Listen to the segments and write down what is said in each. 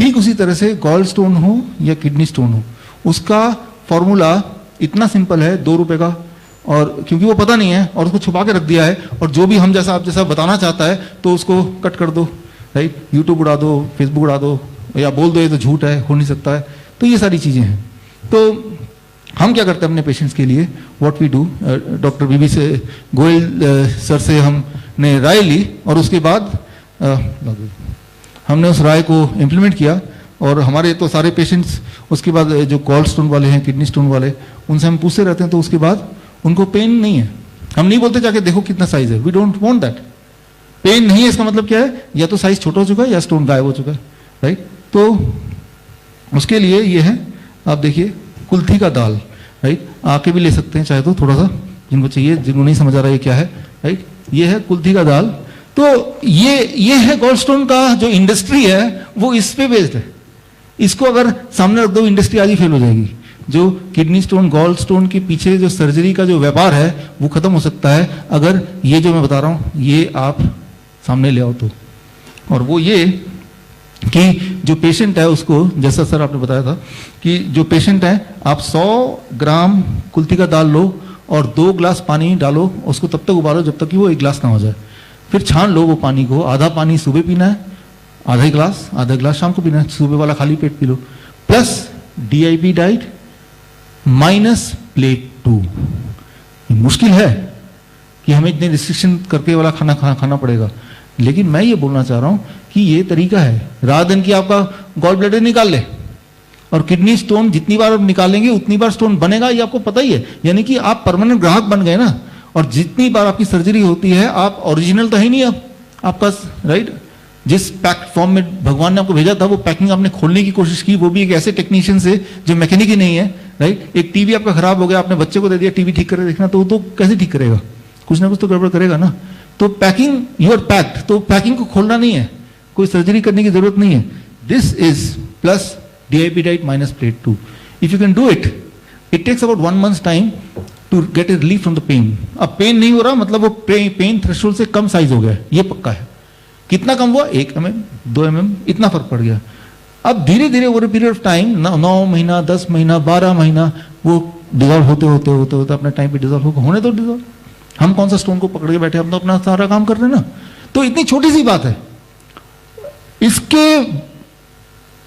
ठीक उसी तरह से गॉल स्टोन हो या किडनी स्टोन हो, उसका फॉर्मूला इतना सिंपल है, 2 रुपए का, और क्योंकि वो पता नहीं है और उसको छुपा के रख दिया है, और जो भी हम जैसा आप जैसा बताना चाहता है तो उसको कट कर दो, राइट, यूट्यूब उड़ा दो, फेसबुक उड़ा दो, या बोल दो ये तो झूठ है, हो नहीं सकता है। तो ये सारी चीज़ें हैं। तो हम क्या करते हैं अपने पेशेंट्स के लिए, व्हाट वी डू, डॉक्टर बीबी से गोयल सर से हमने राय ली, और उसके बाद हमने उस राय को इम्प्लीमेंट किया, और हमारे तो सारे पेशेंट्स उसके बाद जो गॉल स्टोन वाले हैं, किडनी स्टोन वाले, उनसे हम पूछते रहते हैं, तो उसके बाद उनको पेन नहीं है। हम नहीं बोलते जाके देखो कितना साइज है, we don't want that. Pain नहीं है इसका मतलब क्या है, या तो साइज छोटा हो चुका है या स्टोन गायब हो चुका है, राइट। तो उसके लिए ये है, आप देखिए, कुल्थी का दाल, राइट, आके भी ले सकते हैं चाहे तो, थोड़ा सा जिनको चाहिए, जिनको नहीं समझ आ रहा है क्या है, राइट, ये है कुल्थी का दाल। तो ये है गॉल स्टोन का जो इंडस्ट्री है वो इस पे बेस्ड है। इसको अगर सामने रख दो, इंडस्ट्री आज ही फेल हो जाएगी। जो किडनी स्टोन, गॉल स्टोन के पीछे जो सर्जरी का जो व्यापार है वो खत्म हो सकता है अगर ये जो मैं बता रहा हूं ये आप सामने ले आओ तो। और वो ये कि जो पेशेंट है उसको, जैसा सर आपने बताया था कि जो पेशेंट है, आप 100 ग्राम कुल्थी का दाल लो और 2 गिलास पानी डालो, उसको तब तक उबालो जब तक कि वो 1 गिलास ना हो जाए। फिर छान लो वो पानी को, आधा पानी सुबह पीना है, आधा गिलास शाम को पीना है, सुबह वाला खाली पेट पी लो, plus DIP diet minus plate 2। मुश्किल है कि हमें इतने रिस्ट्रिक्शन करके वाला खाना पड़ेगा, लेकिन मैं ये बोलना चाह रहा हूं कि ये तरीका है। रात दिन की आपका गॉल ब्लैडर निकाल ले, और किडनी स्टोन जितनी बार आप निकालेंगे उतनी बार स्टोन बनेगा, ये आपको पता ही है। यानी कि आप परमानेंट ग्राहक बन गए ना, और जितनी बार आपकी सर्जरी होती है, आप ओरिजिनल तो है नहीं अब आपका, राइट। जिस पैक फॉर्म में भगवान ने आपको भेजा था वो पैकिंग आपने खोलने की कोशिश की, वो भी एक ऐसे टेक्नीशियन से जो मैकेनिक ही नहीं है, राइट। एक टीवी आपका खराब हो गया, आपने बच्चे को दे दिया टीवी ठीक करे देखना, तो वो तो कैसे ठीक करेगा, कुछ ना कुछ तो गड़बड़ करेगा ना। तो पैकिंग, यू आर पैक्ड, तो पैकिंग को खोलना नहीं है, कोई सर्जरी करने की जरूरत नहीं है। This is plus DIP diet minus plate 2। If you can do it, it takes about 1 month time to get a relief from the pain. अब पेन नहीं हो रहा मतलब वो पेन थ्रेशोल्ड से कम साइज हो गया, ये पक्का है। कितना कम हुआ, 1 mm 2 mm, इतना फर्क पड़ गया। अब धीरे धीरे ओवर पीरियड ऑफ टाइम, 9 महीना 10 महीना 12 महीना, वो डिजॉल्व होते अपने टाइम पे डिजॉल्व होने तो डिजॉल्व। हम कौन सा स्टोन को पकड़ के बैठे, हम तो अपना सारा काम कर रहे हैं ना। तो इतनी छोटी सी बात है, इसके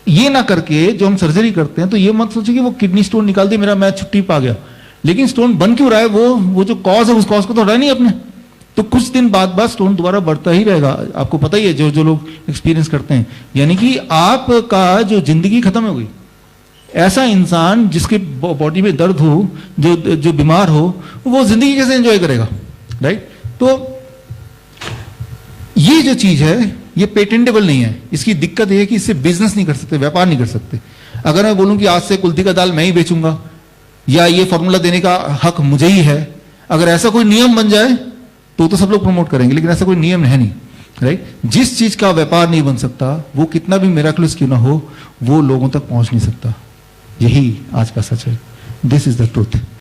ये ना करके जो हम सर्जरी करते हैं, तो ये मत सोचिए कि वो किडनी स्टोन निकाल दे मेरा, मैं छुट्टी पा गया। लेकिन स्टोन बन क्यों रहा है, वो जो कॉज है उस कॉज को तो हटाया नहीं अपने। तो कुछ दिन बाद स्टोन दोबारा बढ़ता ही रहेगा, आपको पता ही है, जो लोग एक्सपीरियंस करते हैं। यानी कि आपका जो जिंदगी खत्म हो गई। ऐसा इंसान जिसके बॉडी में दर्द हो, जो बीमार हो, वो जिंदगी कैसे एंजॉय करेगा, राइट। तो ये जो चीज है ये पेटेंटेबल नहीं है। इसकी दिक्कत ये है कि इससे बिजनेस नहीं कर सकते, व्यापार नहीं कर सकते। अगर मैं बोलूं कि आज से कुल्थी का दाल मैं ही बेचूंगा, या ये फॉर्मूला देने का हक मुझे ही है, अगर ऐसा कोई नियम बन जाए तो सब लोग प्रमोट करेंगे, लेकिन ऐसा कोई नियम है नहीं, राइट। जिस चीज का व्यापार नहीं बन सकता, वो कितना भी मिराकुलस क्यों ना हो, वो लोगों तक पहुंच नहीं सकता। यही आज का सच है। This is the truth.